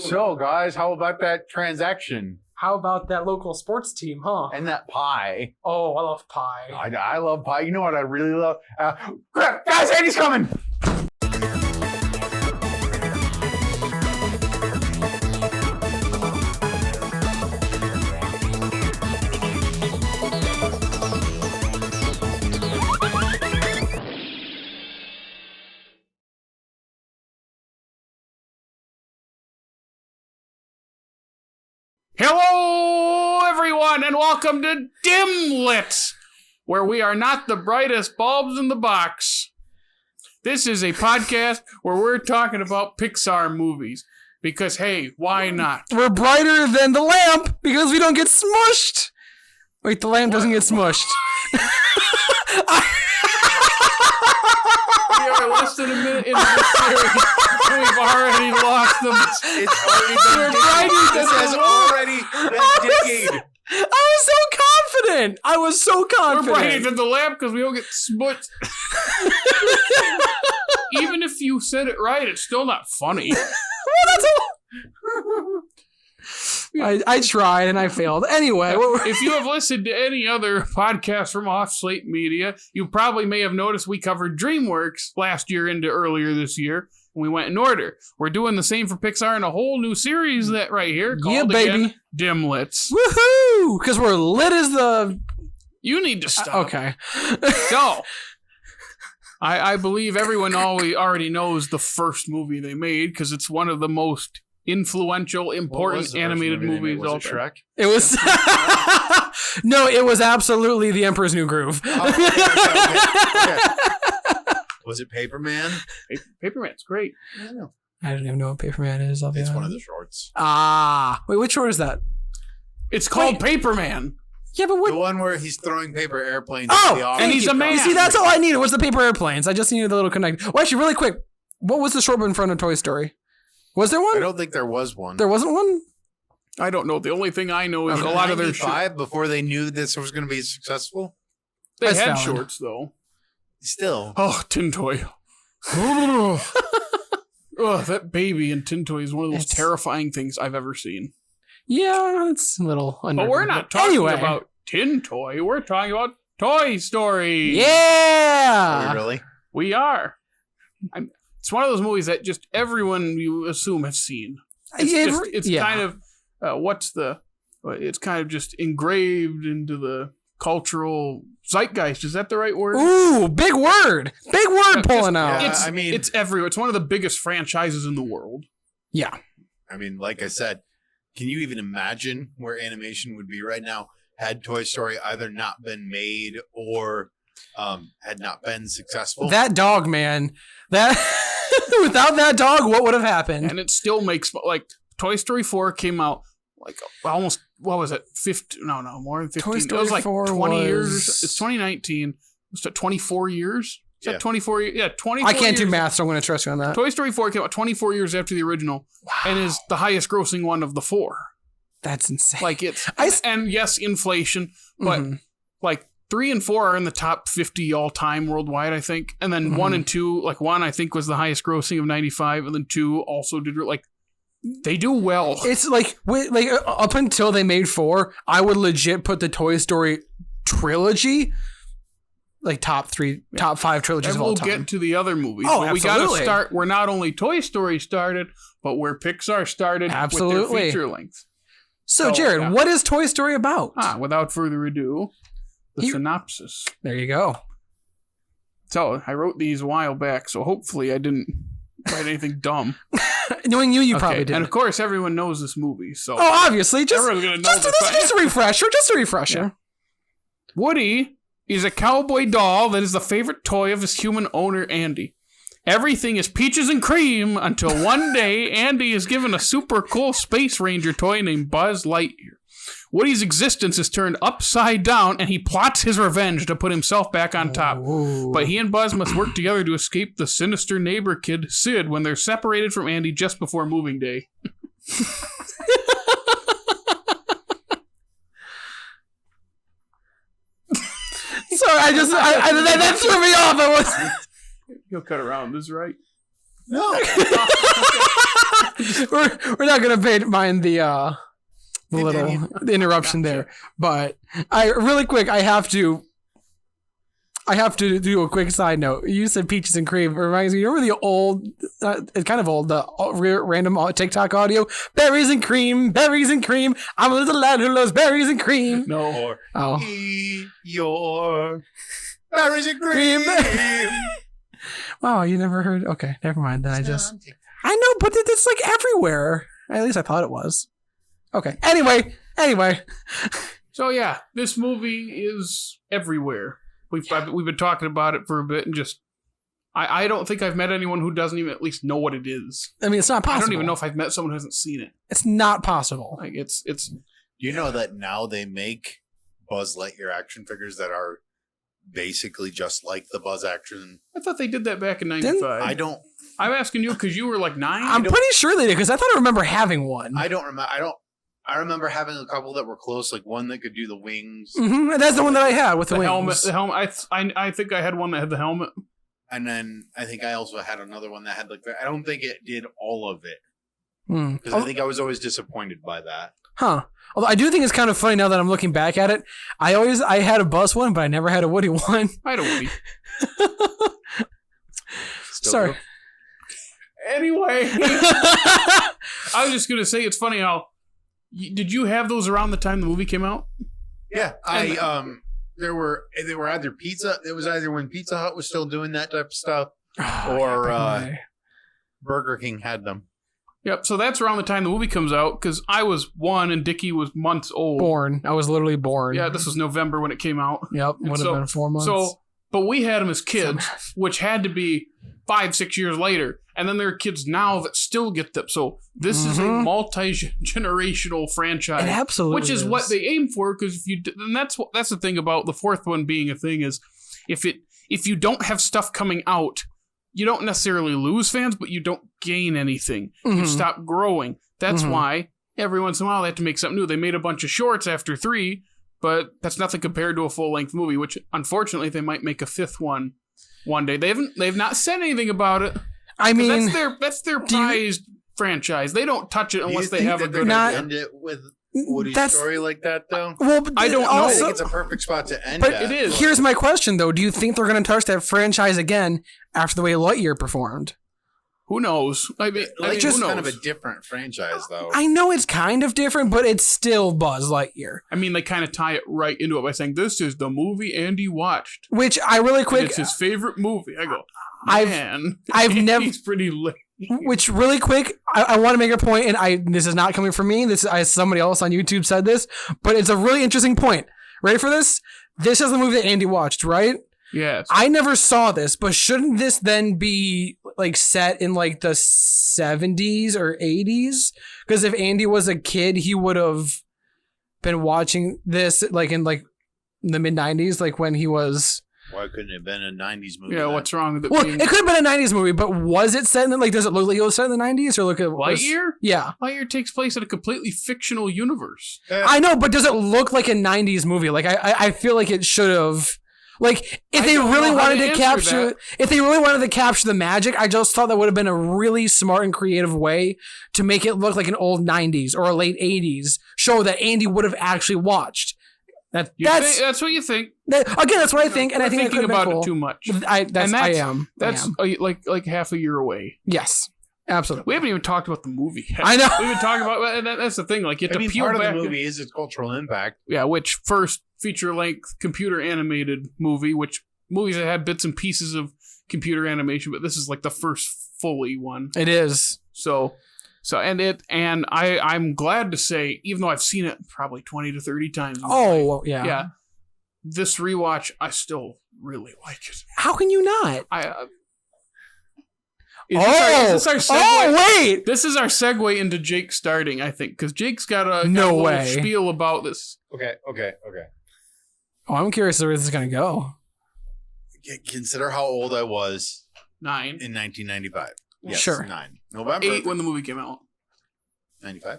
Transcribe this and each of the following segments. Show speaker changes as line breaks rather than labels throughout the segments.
So, guys, how about that transaction?
How about that local sports team, huh?
And that pie.
Oh, I love pie.
I love pie. You know what I really love? Crap, guys, Andy's coming!
Hello, everyone, and welcome to DIMLITS, where we are not the brightest bulbs in the box. This is a podcast where we're talking about Pixar movies, because, hey, why not?
We're brighter than the lamp because we don't get smushed. Wait, the lamp doesn't get smushed.
We are less than a minute into the series, and we've already lost them.
It's already been This has already been Dickey.
I was so confident.
We're brighter than the lamp because we don't get smushed. Even if you said it right, it's still not funny.
I tried and I failed. Anyway,
if you have listened to any other podcast from off Slate Media, you probably may have noticed we covered DreamWorks last year into earlier this year. And we went in order. We're doing the same for Pixar in a whole new series that right here called again, DIMLITS.
Woohoo! Because we're lit as the...
You need to stop.
Okay.
So, I believe everyone already knows the first movie they made because it's one of the most influential, important animated movies all time.
Shrek?
It was... No, it was absolutely The Emperor's New Groove.
Okay. Was it Paperman?
Paperman's great.
I don't even know what Paperman is.
It's one of the shorts.
Wait, which short is that?
It's called Paperman.
Yeah, but what?
The one where he's throwing paper airplanes.
And he's a man.
You see, that's all I needed was the paper airplanes. I just needed the little connect. Well, actually, really quick, what was the short in front of Toy Story? Was there one?
I don't think there was one.
There wasn't one?
I don't know. The only thing I know is a lot of their shorts.
Before they knew this was going to be successful?
They had shorts, though.
Still.
Oh, Tin Toy. Oh, that baby in Tin Toy is one of the most terrifying things I've ever seen.
Yeah, it's a little
But we're not talking about Tin Toy. We're talking about Toy Story.
Yeah!
Are we really?
We are. It's one of those movies that just everyone you assume has seen. It's kind of it's kind of just engraved into the cultural zeitgeist. Is that the right word?
Ooh, big word pulling out.
It's everywhere. It's one of the biggest franchises in the world.
Yeah.
I mean, like I said, can you even imagine where animation would be right now had Toy Story either not been made or had not been successful?
That dog, man. That without that dog, what would have happened?
And it still makes, like, Toy Story 4 came out like almost, what was it? 15? No, more than 15.
Toy Story
it was like 20 years. It's 2019. It's 24 years. Is that 24 years? Yeah, 24
I can't
years.
do math, so I'm going to trust you on that.
Toy Story 4 came out 24 years after the original and is the highest grossing one of the four.
That's insane.
Like and yes, inflation, but like 3 and 4 are in the top 50 all time worldwide, I think. And then 1 and 2, like 1 I think was the highest grossing of 95, and then 2 also did they do well.
It's like up until they made 4, I would legit put the Toy Story trilogy like top 5 trilogies of all time.
We'll get to the other movies.
Oh,
but we
absolutely.
got to start where not only Toy Story started, but where Pixar started with their feature length.
So Jared, what is Toy Story about?
Without further ado, the synopsis.
There you go.
So I wrote these a while back, so hopefully I didn't write anything dumb.
Knowing you probably did.
And of course, everyone knows this movie. So
obviously,
everyone's gonna know
just a refresher.
Yeah. Woody is a cowboy doll that is the favorite toy of his human owner, Andy. Everything is peaches and cream until one day Andy is given a super cool Space Ranger toy named Buzz Lightyear. Woody's existence is turned upside down and he plots his revenge to put himself back on top.
Ooh.
But he and Buzz must work together to escape the sinister neighbor kid, Sid, when they're separated from Andy just before moving day.
Sorry, that threw me off.
You'll cut around this, right?
No.
we're not gonna mind the little interruption there, but I have to do a quick side note. You said peaches and cream. It reminds me, you remember the old, it's kind of old, the random TikTok audio? Berries and cream. I'm a little lad who loves berries and cream.
No.
Oh.
Eat your berries and cream.
Wow, you never heard? Okay, never mind. Then I know, but it's like everywhere. At least I thought it was. Okay. Anyway.
So yeah, this movie is everywhere. We've been talking about it for a bit, and just I don't think I've met anyone who doesn't even at least know what it is.
I mean, it's not possible.
I don't even know if I've met someone who hasn't seen it.
It's not possible.
Like it's.
You know that now they make Buzz Lightyear action figures that are basically just like the Buzz action.
I thought they did that back in '95.
I don't.
I'm asking you because you were like 9.
I'm pretty sure they did because I thought I remember having one.
I don't remember. I remember having a couple that were close, like one that could do the wings.
Mm-hmm. And that's the one that I had with the wings.
Helmet. The helmet. I think I had one that had the helmet.
And then I think I also had another one that had like. I don't think it did all of it because I think I was always disappointed by that.
Huh. Although I do think it's kind of funny now that I'm looking back at it. I had a Buzz one, but I never had a Woody one.
I had a Woody.
Sorry.
Go.
Anyway, I was just gonna say it's funny how. Did you have those around the time the movie came out?
Yeah, they were either pizza. It was either when Pizza Hut was still doing that type of stuff, or Burger King had them.
Yep. So that's around the time the movie comes out because I was 1 and Dickey was months old.
Born. I was literally born.
Yeah, this was November when it came out.
Yep. Would have been 4 months.
But we had them as kids, which had to be 5-6 years later. And then there are kids now that still get them. So this is a multi-generational franchise.
It absolutely
which is what they aim for. Because that's the thing about the fourth one being a thing is if you don't have stuff coming out, you don't necessarily lose fans, but you don't gain anything. You stop growing. That's why every once in a while they have to make something new. They made a bunch of shorts after 3, but that's nothing compared to a full-length movie. Which unfortunately they might make a 5th one day. They've not said anything about it.
I mean,
that's their prized franchise. They don't touch it unless they have a good
idea. End it with Woody's story like that, though.
Well,
I don't know.
I think it's a perfect spot to end.
But
at.
It is.
Here's my question, though: do you think they're going to touch that franchise again after the way Lightyear performed?
Who knows? I mean,
just
who knows?
kind of a different franchise, though.
I know it's kind of different, but it's still Buzz Lightyear.
I mean, they kind of tie it right into it by saying this is the movie Andy watched,
which I really quick.
And it's his favorite movie. I go.
I've never.
He's pretty late.
Which really quick, I want to make a point, and this is not coming from me. Somebody else on YouTube said this, but it's a really interesting point. Ready for this? This is the movie that Andy watched, right?
Yes.
I never saw this, but shouldn't this then be like set in like the 70s or 80s? Because if Andy was a kid, he would have been watching this like in like the mid 90s, like when he was.
Why couldn't it have been a 90s movie?
Yeah,
then?
what's wrong with it?
Well, it could have been a 90s movie, but was it set in like, does it look like it was set in the 90s or look at
Lightyear?
Yeah.
Lightyear takes place in a completely fictional universe.
I know, but does it look like a 90s movie? Like I feel like it should have. Like if they really wanted to capture the magic, I just thought that would have been a really smart and creative way to make it look like an old 90s or a late 80s show that Andy would have actually watched. That's
what you think.
That's what I think, and I think
thinking about it too much.
I am.
That's like half a year away.
Yes, absolutely.
We haven't even talked about the movie yet.
I know.
We've been talking about that's the thing. Like you have to peel
part
back.
Of the movie is its cultural impact.
Yeah, which first feature-length computer animated movie, which movies that had bits and pieces of computer animation, but this is like the first fully one.
It is.
I'm glad to say, even though I've seen it probably 20 to 30 times.
Oh, yeah.
Yeah. This rewatch, I still really like it.
How can you not?
Is this our segue?
Oh, wait!
This is our segue into Jake starting, I think, because Jake's got a
way
spiel about this.
Okay.
Oh, I'm curious where this is going to go.
Consider how old I was
9
in 1995. Yes,
sure.
9. November.
8 when the movie came out.
95.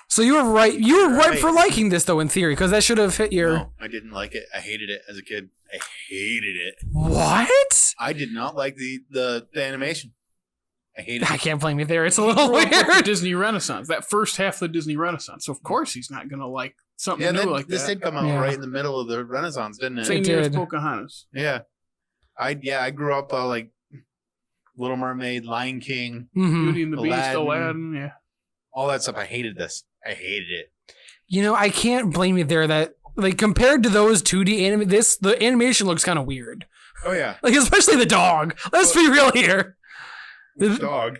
So you were right. You were right for liking this, though, in theory, because that should have hit your.
No, I didn't like it. I hated it as a kid. I hated it.
What?
I did not like the animation. I hate it.
I can't blame you there. It's a little
With the
weird.
Disney Renaissance, that first half of the Disney Renaissance. So of course he's not gonna like something new like
this
that.
did come out
Yeah.
right in the middle of the Renaissance, didn't it?
Same
It
year as
did.
Pocahontas.
Yeah. I grew up like Little Mermaid, Lion King,
Mhm.
Beauty and the Beast,
Aladdin.
Aladdin. Yeah.
all that stuff. I hated this. I hated it.
You know, I can't blame you there. That like compared to those 2D anime, the animation looks kind of weird.
Oh yeah,
Like especially the dog. Let's be real here.
dog.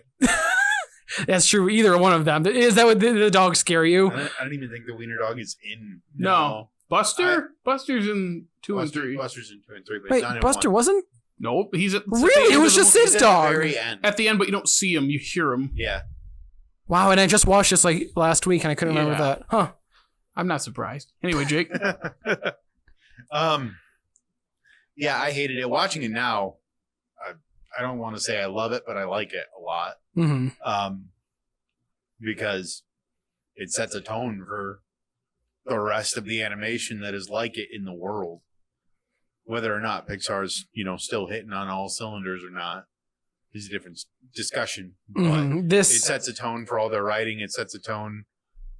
That's true. Either one of them. Is that what the dog scare you?
I don't even think the Wiener Dog is in.
No. Buster? Buster's in 2 and 3.
Buster's in 2 and 3. But
Wait,
he's not in
Buster
1.
wasn't?
Nope. He's at
Really? It was just
He's
his
at the
dog.
very end.
at the end, but you don't see him. You hear him.
Yeah.
Wow, and I just watched this like last week and I couldn't remember
Yeah.
that. Huh.
I'm not surprised. Anyway, Jake.
Yeah, I hated it. Watching it now, I don't want to say I love it, but I like it a lot.
Mm-hmm.
Because it sets a tone for the rest of the animation that is like it in the world. Whether or not Pixar's, still hitting on all cylinders or not is a different discussion. But
Mm-hmm.
it sets a tone for all their writing. It sets a tone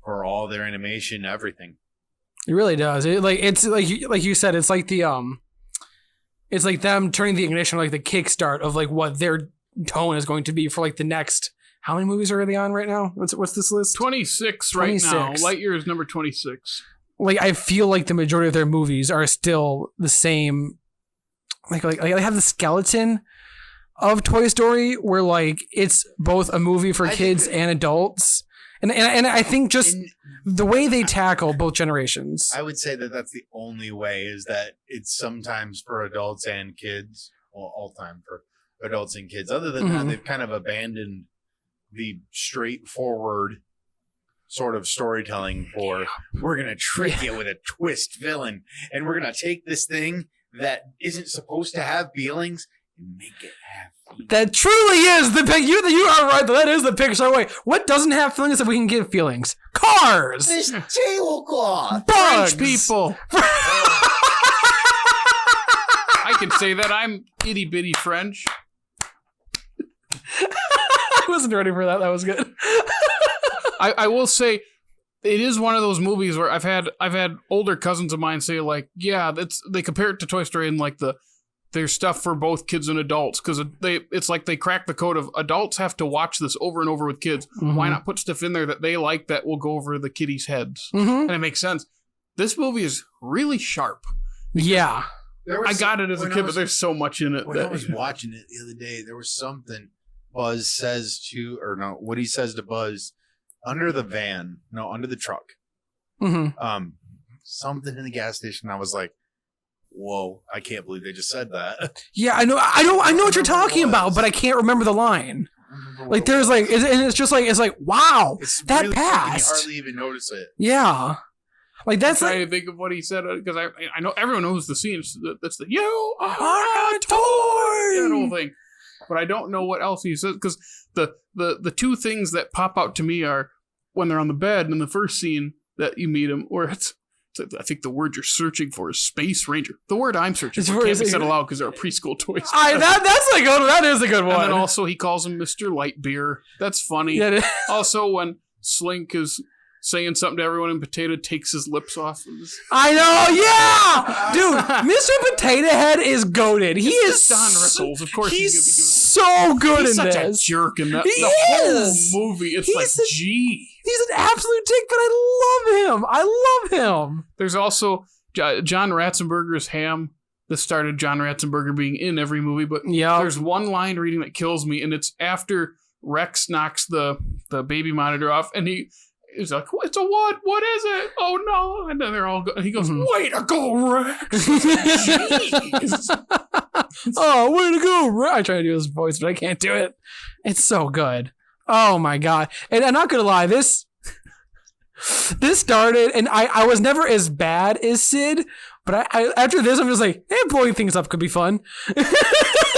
for all their animation, everything.
It really does. It's like you said. It's like it's like them turning the ignition, like the kickstart of like what their tone is going to be for like the next. How many movies are they on right now? What's this list?
26 right now.
26.
Lightyear is number 26.
Like I feel like the majority of their movies are still the same. Like they have the skeleton of Toy Story, where like it's both a movie for kids and adults, and I think just the way they tackle both generations.
I would say that that's the only way, is that it's sometimes for adults and kids. Well, all time for adults and kids. Other than that, they've kind of abandoned the straightforward sort of storytelling for we're going to trick you with a twist villain, and we're going to take this thing that isn't supposed to have feelings and make it have feelings.
That truly is the you are right. That is the Pixar way. What doesn't have feelings that we can give feelings? Cars,
This tablecloth.
bugs,
French people. I can say that I'm itty bitty French.
I wasn't ready for that. That was good.
I will say it is one of those movies where I've had older cousins of mine say like, yeah, they compare it to Toy Story and like there's stuff for both kids and adults, because it's like they crack the code of adults have to watch this over and over with kids.
Mm-hmm.
Why not put stuff in there that they like that will go over the kiddies' heads?
Mm-hmm.
And it makes sense. This movie is really sharp.
Yeah.
I got it as a kid, but there's so much in it.
When I was watching it the other day, there was something Woody says to Buzz under the truck.
Mm-hmm.
Something in the gas station. I was like, whoa, I can't believe they just said that.
Yeah, I know what you're talking about, but I can't remember the line. Like there's like, and it's just like, it's like, wow, that
really
passed.
You hardly even notice it.
Yeah. Like that's
I'm
like,
trying to think of what he said, because I know everyone knows the scene. That's the "you are
a
a
toy,"
that whole thing, but I don't know what else he says, because the two things that pop out to me are when they're on the bed in the first scene that you meet him, or it's I think the word you're searching for is Space Ranger. The word I'm searching for can't be said aloud because they're a preschool toy.
that's a good one. That is a good one.
And then also he calls him Mr. Lightbeer. That's funny.
Yeah, it is.
Also when Slink is saying something to everyone and Potato takes his lips off.
I know, yeah, dude. Mr. Potato Head is goated. He is
Don Rickles, of course.
He's
He's gonna be doing
so good
He's
in
such
this.
a jerk in that.
He
The
is.
whole movie. It's
He's
like,
a-
gee.
He's an absolute dick, but I love him. I love him.
There's also John Ratzenberger's Ham. This started John Ratzenberger being in every movie, but
Yeah.
there's one line reading that kills me, and it's after Rex knocks the baby monitor off, and he's like, "It's a what? What is it? Oh no!" And then they're all he goes, "Way to go, Rex!" Jeez.
Oh, way to go! I try to do his voice, but I can't do it. It's so good. Oh my god! And I'm not gonna lie, this started, and I was never as bad as Sid, but I after this, I'm just like, hey, blowing things up could be fun.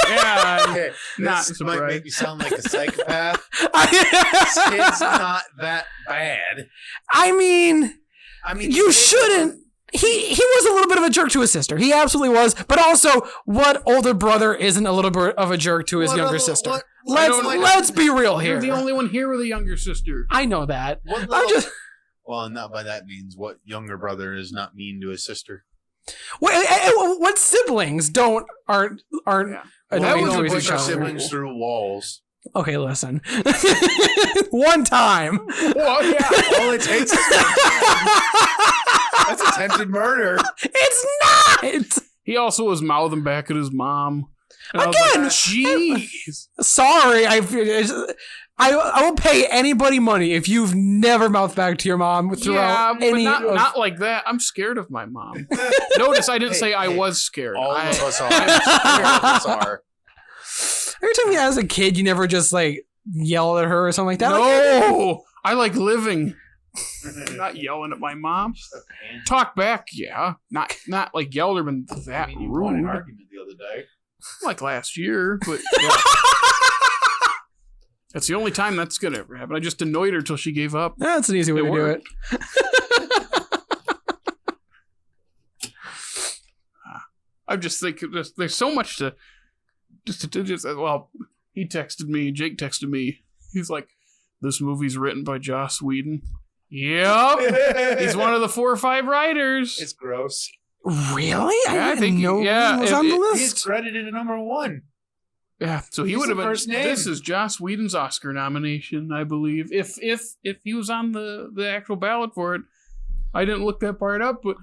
Yeah,
Okay,
not
this might
surprised.
make you sound like a psychopath. This kid's not that bad.
I mean, you
Sid
shouldn't. he was a little bit of a jerk to his sister. He absolutely was. But also, what older brother isn't a little bit of a jerk to his younger sister? Let's be real here.
You're the only one here with a younger sister.
I know that.
Well, not by that means what younger brother is not mean to his sister.
What siblings aren't
Yeah.
That was push our siblings through walls.
Okay, listen. One time.
Well, yeah.
All it takes is that's attempted murder.
It's not.
He also was mouthing back at his mom.
Again,
jeez.
Sorry, I will pay anybody money if you've never mouthed back to your mom throughout
but not like that. I'm scared of my mom. Notice I didn't say I was scared.
All of us are. All of us are.
Every time you as a kid, you never just like yell at her or something like that.
No, I like living. Not yelling at my mom. Talk back, yeah. Not like yelled or been that rude.
An argument the other day.
Like last year, but yeah. That's the only time that's gonna ever happen. I just annoyed her till she gave up.
That's an easy way to do it.
I'm just thinking there's so much to well, he texted me, Jake texted me. He's like, this movie's written by Joss Whedon. Yep. He's one of the 4 or 5 writers.
It's gross.
Really?
Yeah,
I think no one was on the list.
He's credited at number 1.
Yeah, so he would have been.
First name.
This is Joss Whedon's Oscar nomination, I believe. If he was on the actual ballot for it, I didn't look that part up, but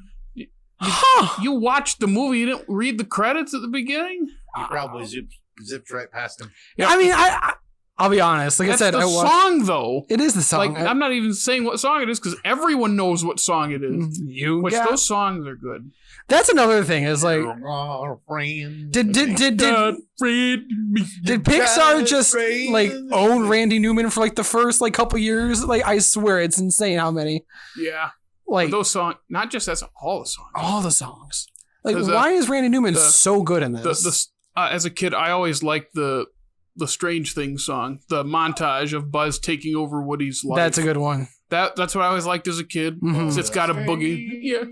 you watched the movie. You didn't read the credits at the beginning.
You probably zipped right past him.
Yeah, I mean, I'll be honest. Like
That's
I said,
the song though.
It is the song.
Like I'm not even saying what song it is because everyone knows what song it is. Those songs are good.
That's another thing. Is like, did Pixar just like own Randy Newman for like the first like couple years? Like I swear, it's insane how many.
Yeah,
like
those songs. Not just that's all the songs.
All the songs. Like why is Randy Newman so good in this?
As a kid, I always liked the Strange Things song, the montage of Buzz taking over Woody's life.
That's a good one.
That's what I always liked as a kid.
Mm-hmm.
It's got a boogie. Yeah.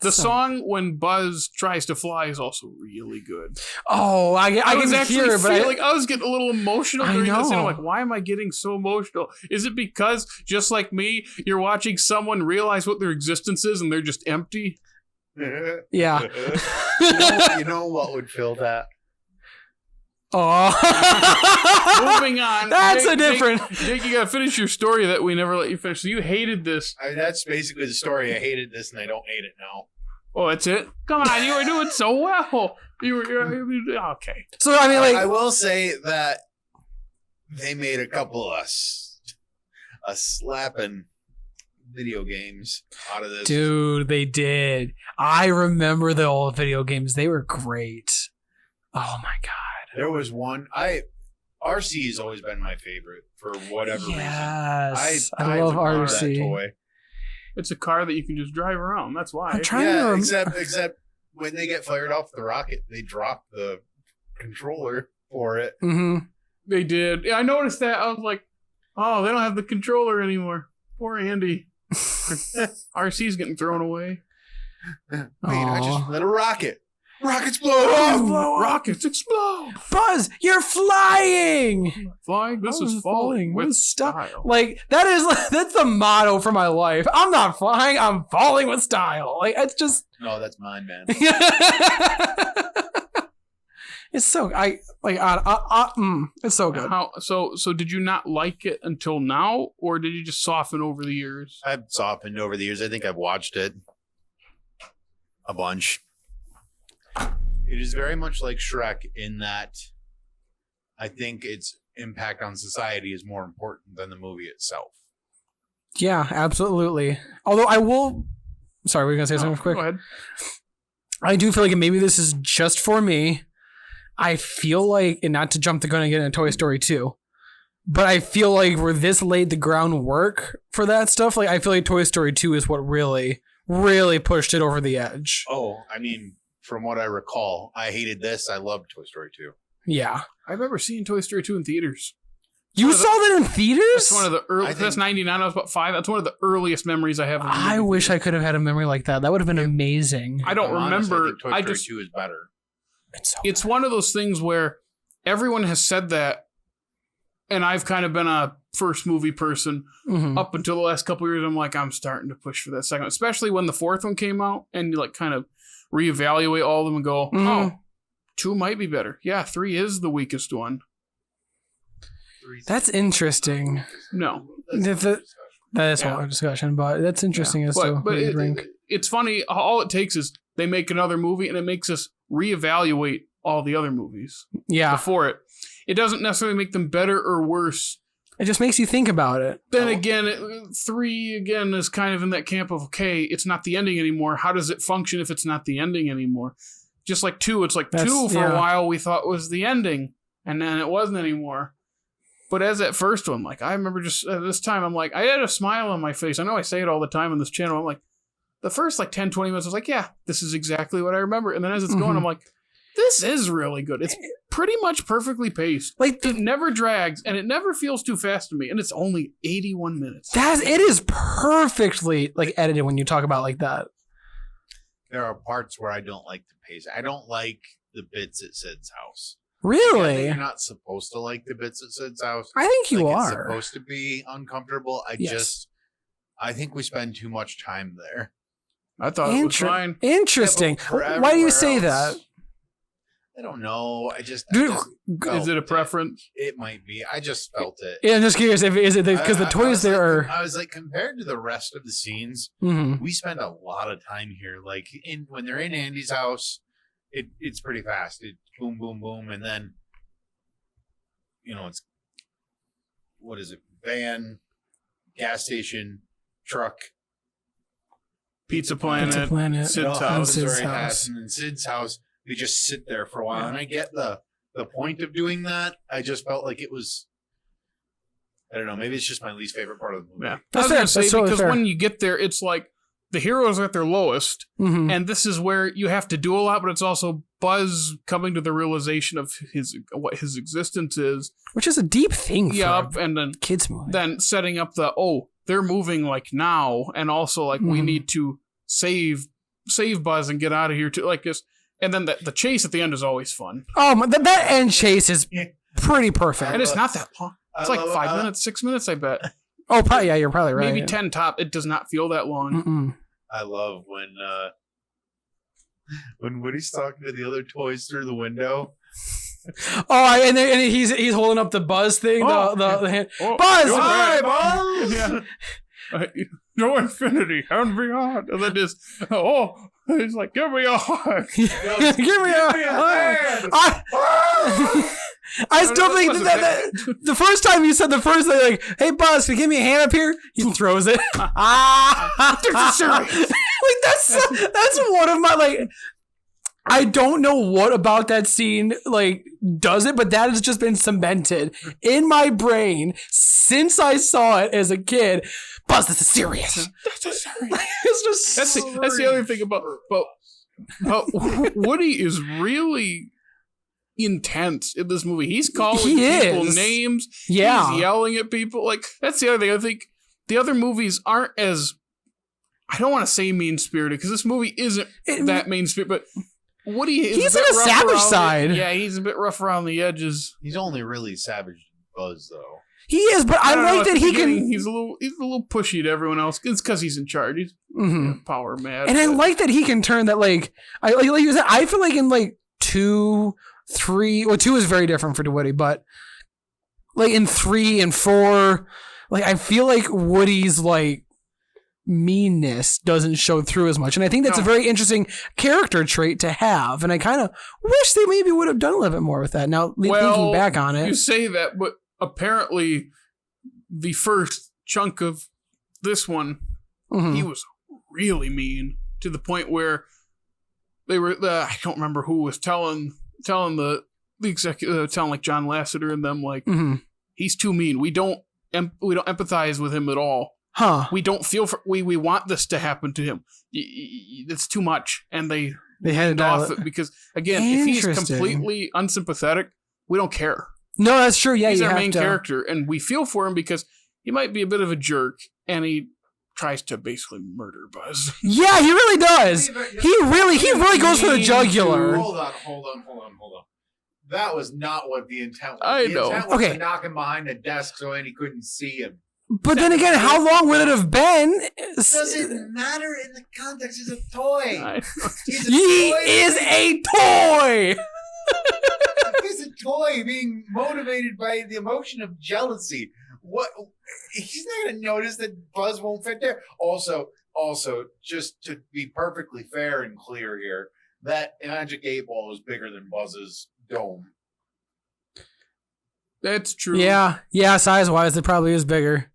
The song when Buzz tries to fly is also really good.
Oh, I can hear it, but
I was getting a little emotional during this, and I'm like, why am I getting so emotional? Is it because, just like me, you're watching someone realize what their existence is and they're just empty?
Yeah.
You know what would fill that?
Oh.
Moving on.
That's a different.
Jake, you gotta finish your story that we never let you finish. So you hated this.
That's basically the story. I hated this, and I don't hate it now.
Oh, that's it. Come on, you were doing so well. You were okay.
So I mean, like,
I will say that they made a couple of slapping video games out of this.
Dude, they did. I remember the old video games. They were great. Oh my god.
There was one. RC has always been my favorite for whatever reason.
Yes, I love RC.
That toy.
It's a car that you can just drive around. That's why.
I'm trying to remember.
Except when they get fired off the rocket, they drop the controller for it.
Mm-hmm.
They did. Yeah, I noticed that. I was like, oh, they don't have the controller anymore. Poor Andy. RC's getting thrown away.
I just lit a rocket. Rockets blow!
Rockets explode!
Buzz, you're flying!
Flying? This is falling with style.
Like, that's the motto for my life. I'm not flying, I'm falling with style. Like, it's just...
No, that's mine, man.
It's so... it's so good.
So did you not like it until now, or did you just soften over the years?
I've softened over the years. I think I've watched it a bunch. It is very much like Shrek in that I think its impact on society is more important than the movie itself.
Yeah, absolutely. Although I will... Sorry, were you going to say something quick?
Go ahead.
I do feel like maybe this is just for me. I feel like, and not to jump the gun again in Toy Story 2, but I feel like where this laid the groundwork for that stuff, like I feel like Toy Story 2 is what really, really pushed it over the edge.
Oh, I mean... From what I recall, I hated this. I loved Toy Story 2.
Yeah.
I remember seeing Toy Story 2 in theaters.
You saw that in theaters?
That's one of the early. That's 99. I was about 5. That's one of the earliest memories I have.
I wish I could have had a memory like that. That would have been amazing.
I don't remember.
I think Toy Story 2 is better.
It's one of those things where everyone has said that, and I've kind of been a first movie person up until the last couple of years. I'm like, I'm starting to push for that second, especially when the fourth one came out, and you like kind of reevaluate all of them and go, oh, 2 might be better. Yeah, 3 is the weakest one.
That's interesting.
No.
That is a whole discussion, but that's interesting as to what you rank.
It's funny. All it takes is they make another movie, and it makes us reevaluate all the other movies before it. It doesn't necessarily make them better or worse.
It just makes you think about it.
Then again, 3 again is kind of in that camp of, okay, it's not the ending anymore. How does it function if it's not the ending anymore? Just like 2, it's like 2 for a while we thought was the ending, and then it wasn't anymore. But as that first one, like I remember just this time, I'm like, I had a smile on my face. I know I say it all the time on this channel. I'm like, the first like 10, 20 minutes, I was like, yeah, this is exactly what I remember. And then as it's going, I'm like, this is really good. It's pretty much perfectly paced. Like it never drags, and it never feels too fast to me. And it's only 81 minutes.
It is perfectly like edited when you talk about like that.
There are parts where I don't like the pace. I don't like the bits at Sid's house.
Really?
You're not supposed to like the bits at Sid's house.
I think you are.
It's supposed to be uncomfortable. I think we spend too much time there.
I thought it was fine.
Interesting. Why do you say that?
I don't know.
Is it a preference?
It might be. I just felt it.
Yeah, I'm just curious if is it because the toys there are.
I was like, compared to the rest of the scenes, we spend a lot of time here. Like when they're in Andy's house, it's pretty fast. It boom, boom, boom, and then it's what is it? Van, gas station, truck.
Pizza Planet, Sid's
house.
And in Sid's house, they just sit there for a while. And I get the point of doing that. I just felt like it was, I don't know, maybe it's just my least favorite part of the movie.
Yeah. I was going to say, because when you get there, it's like the heroes are at their lowest. And this is where you have to do a lot, but it's also Buzz coming to the realization of what his existence is.
Which is a deep thing for
and then
kids movie.
Then setting up they're moving like now, and also like we need to save Buzz and get out of here too, like this. And then the chase at the end is always fun.
Oh, that end chase is pretty perfect,
and it's not that long. It's like 5 minutes, 6 minutes, I bet.
Oh, probably. Yeah, you're probably right.
Maybe 10 top. It does not feel that long.
I love when Woody's talking to the other toys through the window.
Oh, and he's holding up the Buzz thing. The hand. Buzz!
Hi, Buzz! Yeah. No infinity and beyond. And then just, he's like, give me a hug.
Give me a hug. I still think that the first time you said the first thing, like, hey, Buzz, can you give me a hand up here? He throws it. That's one of my, like, I don't know what about that scene, like, does it, but that has just been cemented in my brain since I saw it as a kid. Buzz, this is serious. It's just
that's the other thing about Woody is really intense in this movie. He's calling people names. Yeah. He's yelling at people. Like, that's the other thing. I think the other movies aren't as, I don't want to say mean-spirited, because this movie isn't that mean-spirited, but Woody is
he's on a savage side.
Yeah, he's a bit rough around the edges.
He's only really savage Buzz, though.
He is, but I like that he can.
He's a little pushy to everyone else. It's because he's in charge. He's power mad.
And I like that he can turn that, like you said. I feel like in like 2, 3. Well, 2 is very different for Woody, but like in 3 and 4, like I feel like Woody's like meanness doesn't show through as much, and I think that's a very interesting character trait to have, and I kind of wish they maybe would have done a little bit more with that. Now, thinking back on it,
you say that, but apparently the first chunk of this one, he was really mean, to the point where they were I don't remember who was telling the executive, telling like John Lasseter and them, like, he's too mean, we don't empathize with him at all. We don't feel for, we want this to happen to him. It's too much. And they had off it because, again, if he's completely unsympathetic, we don't care.
No, that's true. Yeah,
he's
you
our
have
main
to.
character, and we feel for him because he might be a bit of a jerk, and he tries to basically murder Buzz.
Yeah, he really does. He really goes for the jugular.
Hold on. That was not what the intent was.
I know.
The intent was to knock him behind the desk so Andy couldn't see him.
But then again, how long would it have been?
Doesn't matter in the context. It's a toy.
He is a toy.
He's a toy being motivated by the emotion of jealousy. What? He's not going to notice that Buzz won't fit there. Also, just to be perfectly fair and clear here, that Magic 8-Ball is bigger than Buzz's dome.
That's true.
Yeah, size-wise, it probably is bigger.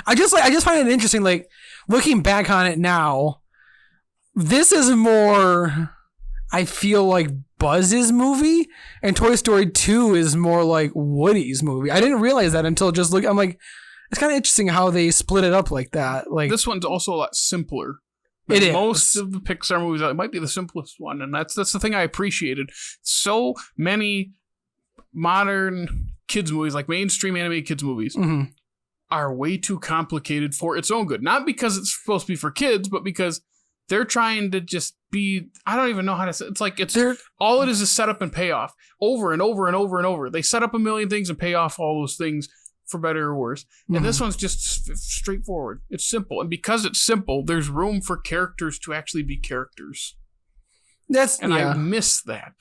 I just find it interesting, like, looking back on it now, this is more, I feel like, Buzz's movie, and Toy Story 2 is more like Woody's movie. I didn't realize that until just I'm like, it's kind of interesting how they split it up like that. Like,
this one's also a lot simpler.
It is.
Most of the Pixar movies, it might be the simplest one, and that's the thing I appreciated. So many modern kids movies, like mainstream animated kids movies, are way too complicated for its own good. Not because it's supposed to be for kids, but because they're trying to just be, I don't even know how to say, it's like all it is setup and payoff over and over and over and over. They set up a million things and pay off all those things for better or worse. And this one's just straightforward. It's simple. And because it's simple, there's room for characters to actually be characters. I miss that.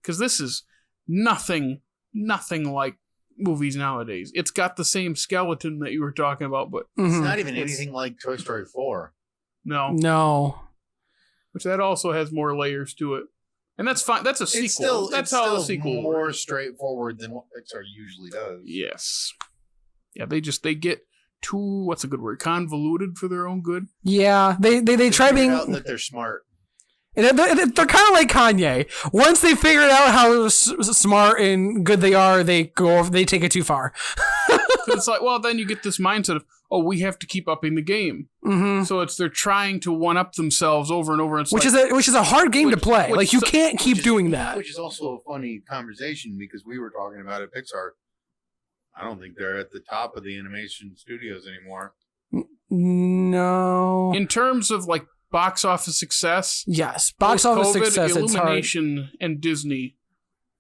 Because this is nothing like movies nowadays. It's got the same skeleton that you were talking about, but
it's not even anything like Toy Story 4.
No.
Which that also has more layers to it. And that's fine. That's a sequel. That's how the sequel
more
works.
straightforward than what Pixar usually does.
Yes. Yeah, they get too, what's a good word, convoluted for their own good.
Yeah, they try being
out that they're smart.
They're kind of like Kanye. Once they figured out how smart and good they are, they take it too far.
It's like, well, then you get this mindset of, oh, we have to keep upping the game. So they're trying to one up themselves over and over.
Which is a hard game to play. Like, you can't keep doing that.
Which is also a funny conversation because we were talking about at Pixar. I don't think they're at the top of the animation studios anymore.
No.
In terms of like box office success,
yes, box office success.
Illumination and Disney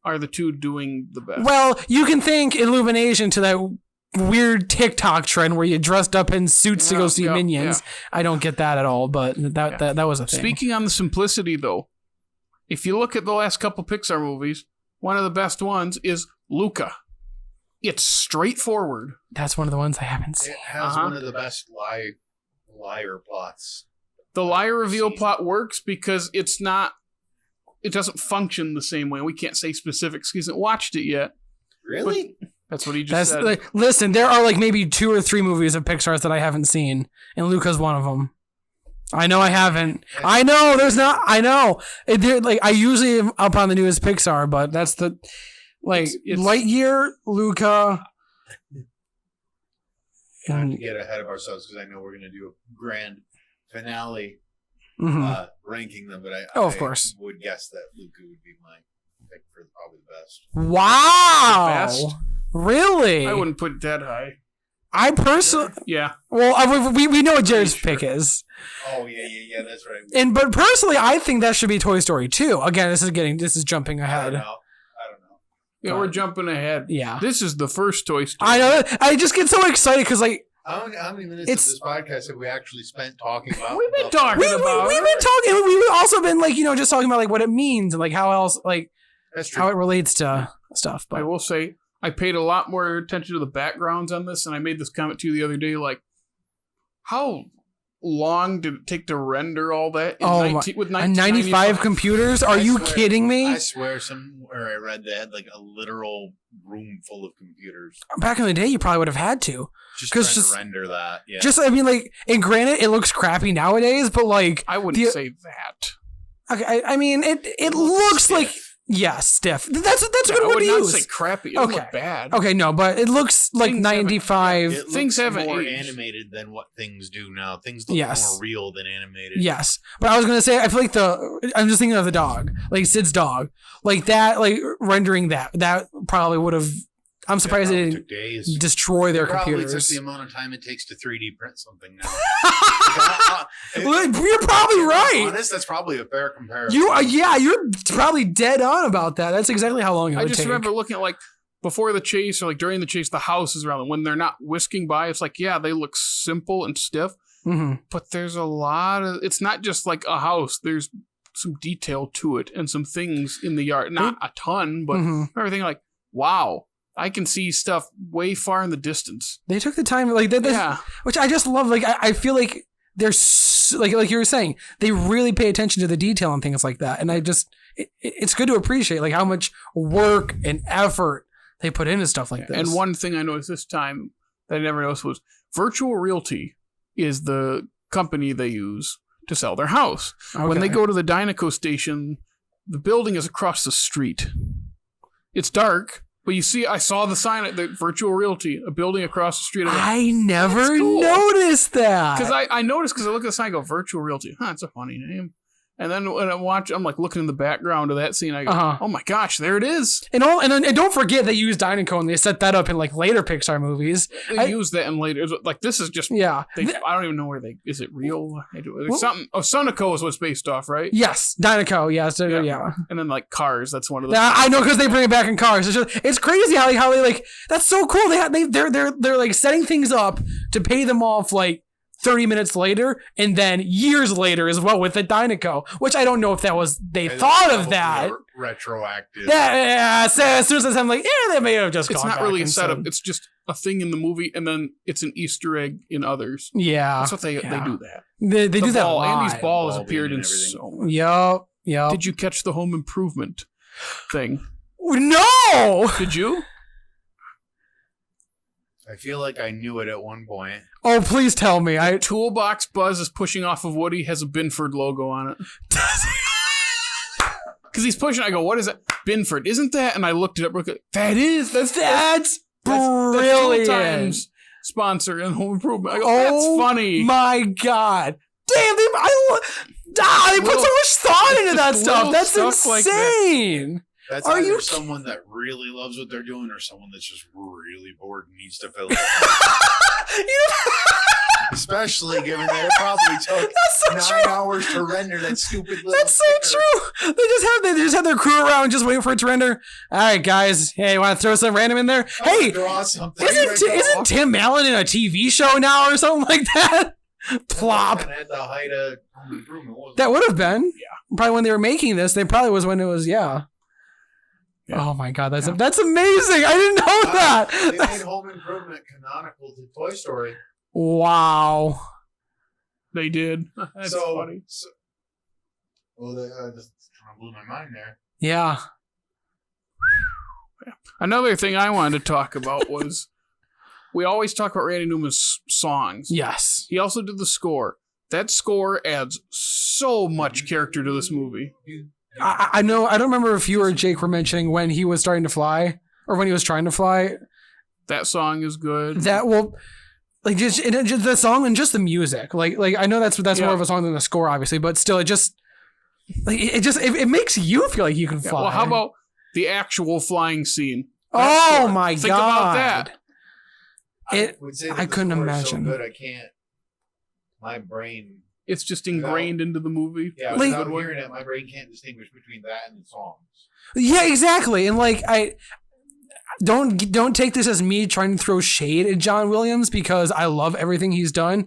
are the two doing the best.
Well, you can thank Illumination to that weird TikTok trend where you dressed up in suits to go see Minions. I don't get that at all, but that was a thing.
Speaking on the simplicity, though, if you look at the last couple Pixar movies, one of the best ones is Luca. It's straightforward.
That's one of the ones I haven't seen.
It has one of the best liar plots.
The liar reveal plot works because it doesn't function the same way. We can't say specifics because we haven't watched it yet.
Really?
That's what he just said.
Like, listen, there are like maybe 2 or 3 movies of Pixar's that I haven't seen, and Luca's one of them. I know I haven't. I know there's not. I know. Like, I usually am up on the newest Pixar, but that's the it's Lightyear, Luca.
Not to get ahead of ourselves because I know we're going to do a grand finale ranking them, but
of course,
would guess that Luca would be my pick for probably the best.
Wow.
The best?
Really?
I wouldn't put it that high.
I personally,
yeah.
Well, we know what Jared's pick is.
Oh yeah, that's right.
But personally, I think that should be Toy Story 2. Again, this is jumping ahead.
I don't know.
Yeah, we're jumping ahead.
Yeah,
this is the first Toy Story.
I know. I just get so excited because like.
How many minutes of this podcast have we actually spent talking about?
We've been talking about.
We've been talking. We've also been like just talking about like what it means and like how else like
that's true.
How it relates to stuff. But
I will say I paid a lot more attention to the backgrounds on this, and I made this comment to you the other day. Like, how long did it take to render all that?
With 95 computers? Are you kidding me?
I swear, somewhere I read they had like a literal room full of computers.
Back in the day, you probably would have had to.
Just render that. Yeah.
I mean, like, and granted, it looks crappy nowadays, but like,
I wouldn't say that.
Okay, I mean, it looks like Yeah, stiff. That's a good word to use.
I would not say crappy. It doesn't look bad.
Okay, no, but it looks like 95.
Things haven't
more
aged.
animated than what things do now. Things look more real than animated.
Yes, but I was gonna say I feel like I'm just thinking of the dog, like Sid's dog, like that, like rendering that probably would have. I'm surprised it didn't destroy their computers.
Probably took the amount of time it takes to 3D print something now.
You're probably right.
Honest, that's probably a fair comparison.
You're probably dead on about that. That's exactly how long it would take.
I just remember looking at like before the chase or like during the chase, the houses around them when they're not whisking by. It's like they look simple and stiff, but there's a lot of. It's not just like a house. There's some detail to it and some things in the yard. Not a ton, but everything like wow. I can see stuff way far in the distance.
They took the time, like that, which I just love. Like I feel like they're like you were saying, they really pay attention to the detail and things like that. And it's good to appreciate like how much work and effort they put into stuff like this.
And one thing I noticed this time that I never noticed was Virtual Realty is the company they use to sell their house. Okay. When they go to the Dynaco station, the building is across the street. It's dark. But you see, I saw the sign at the Virtual Realty, a building across the street.
I never noticed that.
Because I noticed because I look at the sign, I go, Virtual Realty. It's a funny name. And then when I'm like looking in the background of that scene, I go, oh my gosh, there it is.
And don't forget they used Dynaco and they set that up in like later Pixar movies.
They used that in later. Like this is just I don't even know where is it real? There's something. Sonico is what's based off, right?
Yes, Dynaco. Yes, yeah.
And then like Cars, that's one of the.
I know because they bring it back in Cars. It's crazy how they like that's so cool. They're like setting things up to pay them off like 30 minutes later, and then years later as well with the Dynaco, which I don't know if that was they thought of that
retroactive.
So as soon as I'm like, they may have just.
It's not really a setup. It's just a thing in the movie, and then it's an Easter egg in others.
Yeah,
that's what they do that.
They do that a lot.
Andy's ball has appeared in so much.
Yep.
Did you catch the Home Improvement thing?
No.
Did you?
I feel like I knew it at one point.
Oh, please tell me.
Toolbox Buzz is pushing off of Woody, has a Binford logo on it. Because he's pushing, I go, what is that? Binford, isn't that? And I looked it up real quick. That's
brilliant.
That's times sponsor in Home Improvement. I go, that's funny.
My God. Damn, they put so much thought into that stuff. That's insane.
Like that's either someone that really loves what they're doing or someone that's just really bored and needs to fill it. Especially given that it probably took 9 hours to render that stupid little
That's so true. They just have their crew around just waiting for it to render. All right, guys. Hey, you want to throw some random in there? Hey, isn't Tim Allen in a TV show now or something like that? Plop.
At the height of Home Improvement.
That would have been. Yeah. Probably when they were making this. They probably was when it was, Yeah. Oh my God, that's amazing! I didn't know that.
They made Home Improvement canonical to Toy Story.
Wow,
they did. That's funny.
That just kind of blew my mind there.
Yeah.
Another thing I wanted to talk about was we always talk about Randy Newman's songs.
Yes,
he also did the score. That score adds so much character to this movie.
I know. I don't remember if you or Jake were mentioning when he was starting to fly or when he was trying to fly.
That song is good.
Just the song and just the music. Like I know that's more of a song than the score, obviously, but still, it makes you feel like you can fly.
Well, how about the actual flying scene?
My God!
Think about that.
I couldn't imagine.
So good, I can't. My brain.
It's just ingrained into the movie.
Yeah, without hearing it, my brain can't distinguish between that and the songs.
Yeah, exactly. And I don't take this as me trying to throw shade at John Williams because I love everything he's done,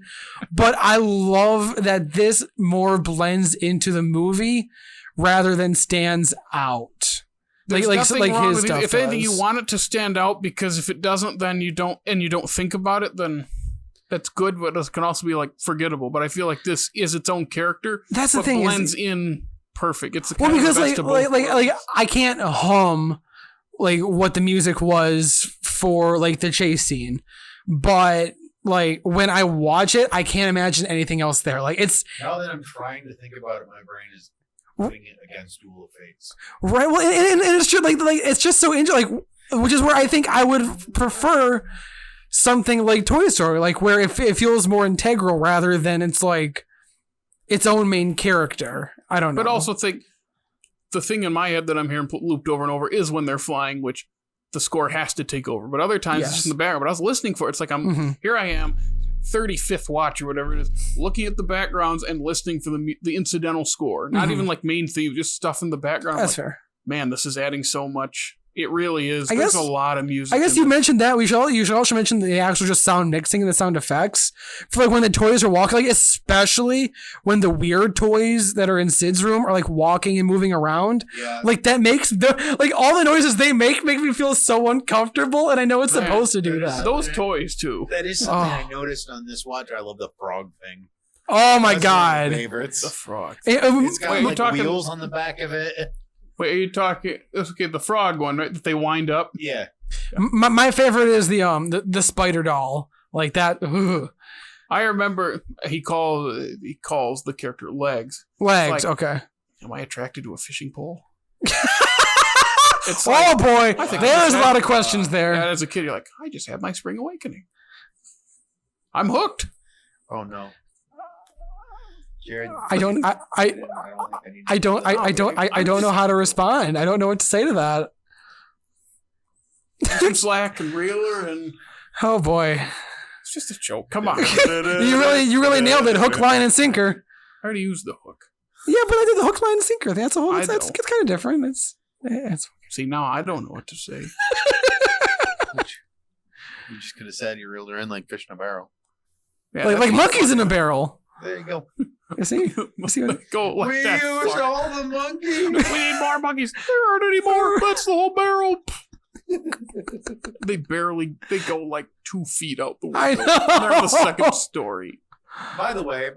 but I love that this more blends into the movie rather than stands out.
There's nothing wrong with it. If anything, you want it to stand out because if it doesn't, then you don't think about it, then. That's good, but it can also be forgettable. But I feel like this is its own character.
That's the thing.
Blends in perfect. It's
because I can't hum what the music was for the chase scene, but when I watch it, I can't imagine anything else there. It's
now that I'm trying to think about it, my brain is putting it against Duel of Fates.
Right. Well, and it's true. Like it's just so interesting. Like, which is where I think I would prefer something like Toy Story, like where it feels more integral rather than it's like its own main character. I don't know.
But also think the thing in my head that I'm hearing looped over and over is when they're flying, which the score has to take over. But other times it's just in the background. But I was listening for it. It's like here I am, 35th watch or whatever it is, looking at the backgrounds and listening for the incidental score. Not even like main theme, just stuff in the background.
That's
like,
fair.
Man, this is adding so much. It really is.
There's
a lot of music.
I guess you mentioned that. You should also mention the actual just sound mixing and the sound effects for like when the toys are walking, like especially when the weird toys that are in Sid's room are like walking and moving around.
Yeah.
Like that makes like all the noises they make me feel so uncomfortable, and I know it's supposed to do that.
Those toys too.
That is something I noticed on this watch. I love the frog thing.
Oh my
That's
God!
one of my favorites.
The frog.
It's got like wheels on the back of it.
Wait, are you talking? Okay, the frog one, right? That they wind up.
Yeah.
My favorite is the spider doll, like that.
I remember he calls the character Legs.
Legs,
like,
okay.
Am I attracted to a fishing pole?
It's like, boy, there's a lot of questions there.
Yeah, as a kid, you're like, I just had my spring awakening. I'm hooked.
Oh no. Jared,
I don't know how to respond. I don't know what to say to that.
Some slack and reeler and
oh boy,
it's just a joke. Come on,
you really nailed it. Hook, line, and sinker.
I already used the hook.
Yeah, but I did the hook, line, and sinker. That's a whole. It's kind of different. It's
see now I don't know what to say.
You just could have said you reeled her in like fish in a barrel.
Yeah,
like monkeys in a barrel.
There you go.
You see?
Go like
we
that.
used all the monkeys.
We need more monkeys. There aren't any more. That's the whole barrel. They go like 2 feet out the window.
I know.
They're in the second story.
By the way,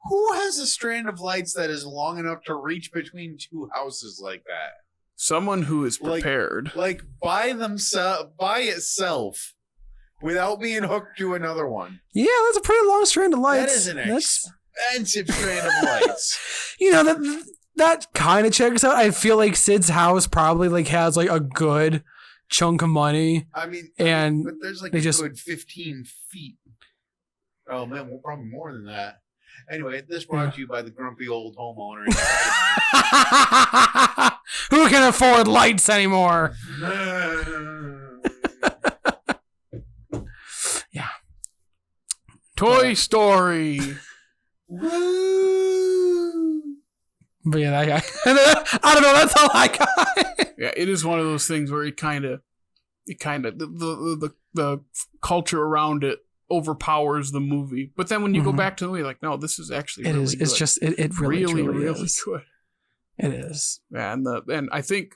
who has a strand of lights that is long enough to reach between 2 houses like that?
Someone who is prepared.
Like by itself. Without being hooked to another one.
Yeah, that's a pretty long strand of lights.
That is an expensive strand of lights.
You know, that kind of checks out. I feel like Sid's house probably like has like a good chunk of money.
I mean, but there's like a good 15 feet. Oh man, well, probably more than that. Anyway, this brought to you by the grumpy old homeowner.
Who can afford lights anymore? Yeah.
Toy Story.
Woo!
But yeah, that guy. I don't know. That's all I got.
Yeah, it is one of those things where the culture around it overpowers the movie. But then when you go back to the movie, like, no, this is actually really good.
It's just it really is
good.
It is.
Yeah, and I think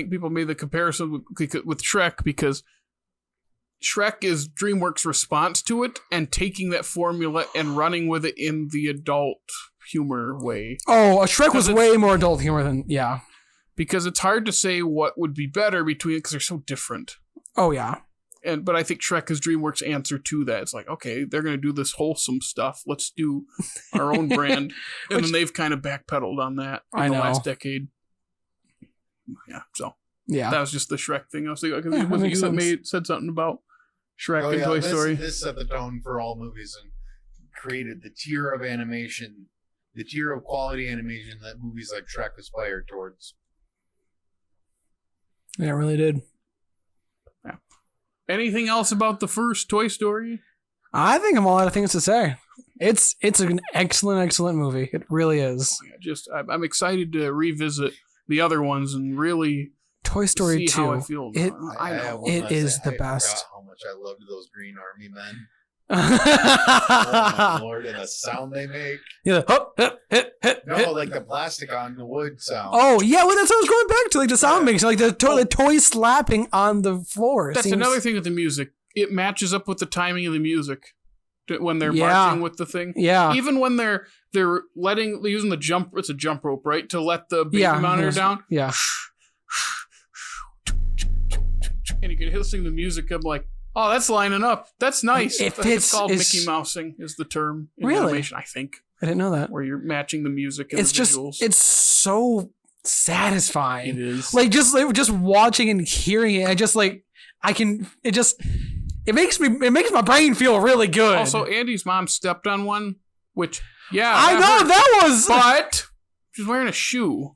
people made the comparison with Shrek because Shrek is DreamWorks' response to it and taking that formula and running with it in the adult humor way.
Oh, Shrek was way more adult humor than, yeah.
Because it's hard to say what would be better between it because they're so different.
Oh, yeah.
But I think Shrek is DreamWorks' answer to that. It's like, okay, they're going to do this wholesome stuff. Let's do our own brand. And then they've kind of backpedaled on that in the last decade. Yeah, so. Yeah. That was just the Shrek thing I was thinking. Because it was you that said something about Shrek and Toy Story.
This set the tone for all movies and created the tier of animation, the tier of quality animation that movies like Shrek aspired towards.
Yeah, it really did.
Yeah. Anything else about the first Toy Story?
I think I'm all out of things to say. It's an excellent movie. It really is.
I'm excited to revisit the other ones and really
Toy Story 2.
How I feel.
It is the best.
How much I loved those Green Army men. Oh my Lord, and the sound they make.
Yeah,
no, like the plastic on the wood sound.
Oh yeah, well that's what I was going back to, like the sound mix, like the toy slapping on the floor.
That's another thing with the music. It matches up with the timing of the music when they're marching with the thing. Yeah, even when they're using the jump. It's a jump rope, right, to let the baby monitor down.
Yeah.
And you can hear the music. I'm like, oh, that's lining up. That's nice.
It's
called Mickey Mousing is the term in animation, I think.
I didn't know that.
where you're matching the music and
It's
the
just,
visuals.
it's so satisfying.
It is.
Like just watching and hearing it. I just like, it makes my brain feel really good.
Also, Andy's mom stepped on one, which, yeah.
I know, that was...
But she's wearing a shoe.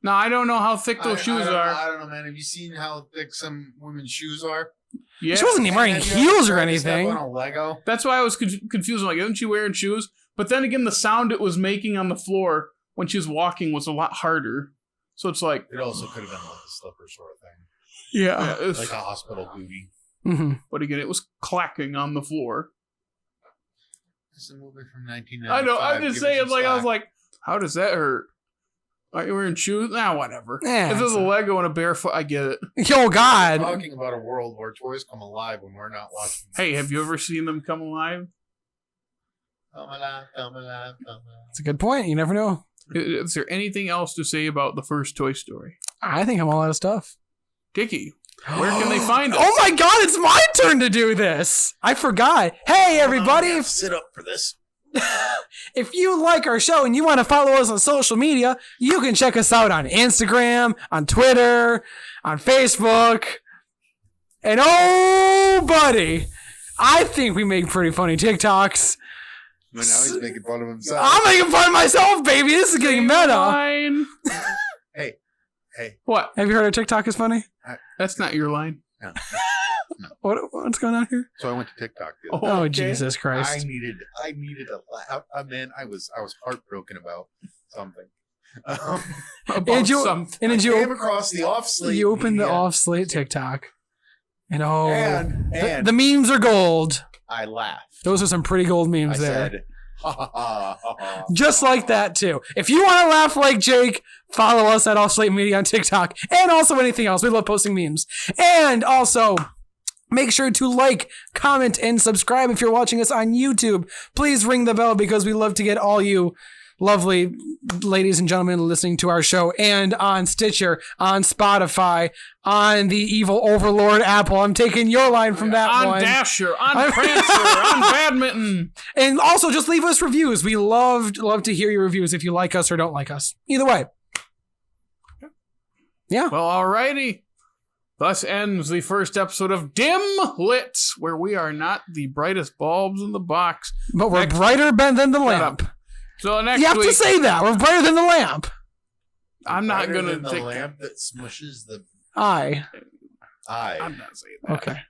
Now, I don't know how thick those shoes are.
I don't know, man. Have you seen how thick some women's shoes are?
Yeah.
She wasn't even wearing heels or anything.
On a Lego?
That's why I was confused. I'm like, isn't she wearing shoes? But then again, the sound it was making on the floor when she was walking was a lot harder. So it's like...
It also could have been like a slipper sort of thing.
Yeah. It was,
like a hospital booty.
Mm-hmm.
But again, it was clacking on the floor.
It's a movie from 1995.
I know. I'm just saying, like, I was
slack.
like, how does that hurt? Are you wearing shoes? Nah, whatever.
Yeah,
if there's a Lego and a barefoot, I get it.
Oh, God.
We're talking about a world where toys come alive when we're not watching.
Hey, have you ever seen them come alive?
Come alive, come alive, come alive.
That's a good point. You never know.
Is there anything else to say about the first Toy Story?
I think I'm all out of stuff.
Dickey, where can they find us?
Oh my God, it's my turn to do this. I forgot. Hey, everybody.
Sit up for this.
If you like our show and you want to follow us on social media, you can check us out on Instagram, on Twitter, on Facebook. And oh, buddy, I think we make pretty funny TikToks.
But now he's making fun of himself.
I'm making fun of myself, baby. This is getting meta.
Line.
Hey.
What?
Have you heard our TikTok is funny?
That's not your line.
No.
What's going on here?
So I went to TikTok. The other
Oh,
okay.
Jesus Christ.
I needed a laugh. Man, I was heartbroken about something.
About
And you-
something.
And
I
then
came across the off Slate.
you opened the
media,
off Slate TikTok. And
and
the memes are gold.
I laughed.
Those are some pretty gold memes
I
there.
said, ha ha ha ha ha.
Just like that, too. If you want to laugh like Jake, follow us at Off Slate Media on TikTok and also anything else. We love posting memes. And also, make sure to like, comment, and subscribe if you're watching us on YouTube. Please ring the bell because we love to get all you lovely ladies and gentlemen listening to our show, and on Stitcher, on Spotify, on the evil overlord Apple. I'm taking your line from that
on
one.
Dasher, on Prancer, on Badminton.
And also just leave us reviews. We love to hear your reviews if you like us or don't like us. Either way. Yeah.
Well, alrighty. Thus ends the first episode of DIMLITS, where we are not the brightest bulbs in the box.
But we're
Next-
brighter than the
Shut
lamp.
So next
You have
week,
to say that. We're brighter than the lamp.
I'm not
Brighter
gonna
than the
take.
lamp that smushes the
Aye.
eye.
I'm not saying that.
Okay.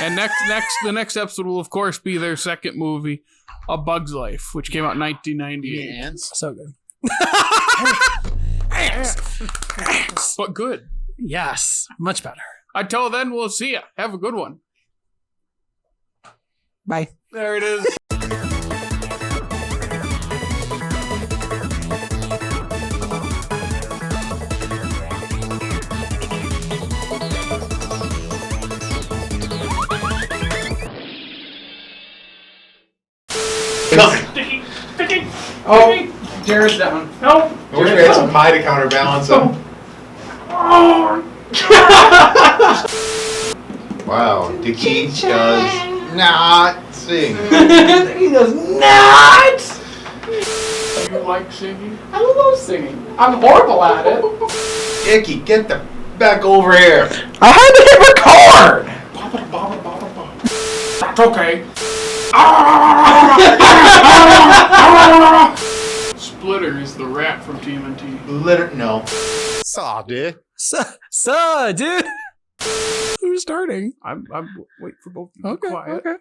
And the next episode will of course be their second movie, A Bug's Life, which came out in 1998.
Ants.
So good.
But good.
Yes. Much better.
Until then, we'll see ya. Have a good one.
Bye.
There it is. Dickey.
Oh, Jared's down.
No.
I wish we had some pie to counterbalance him. Wow, Dickey does not sing.
He does not.
You like singing?
I love singing. I'm horrible at it.
Dickey, get the back over here.
I had to hit record.
That's okay. Splitter is the rat from TMNT.
No. Saw, dude.
So, dude. Who's starting?
I'm wait for both of you to
Okay.
be quiet.
Okay.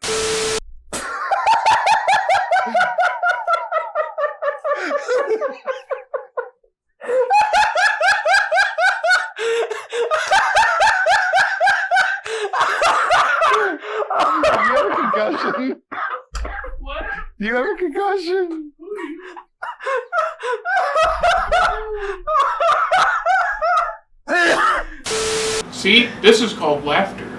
Do you have a concussion?
What?
Do you have a concussion?
See, this is called laughter.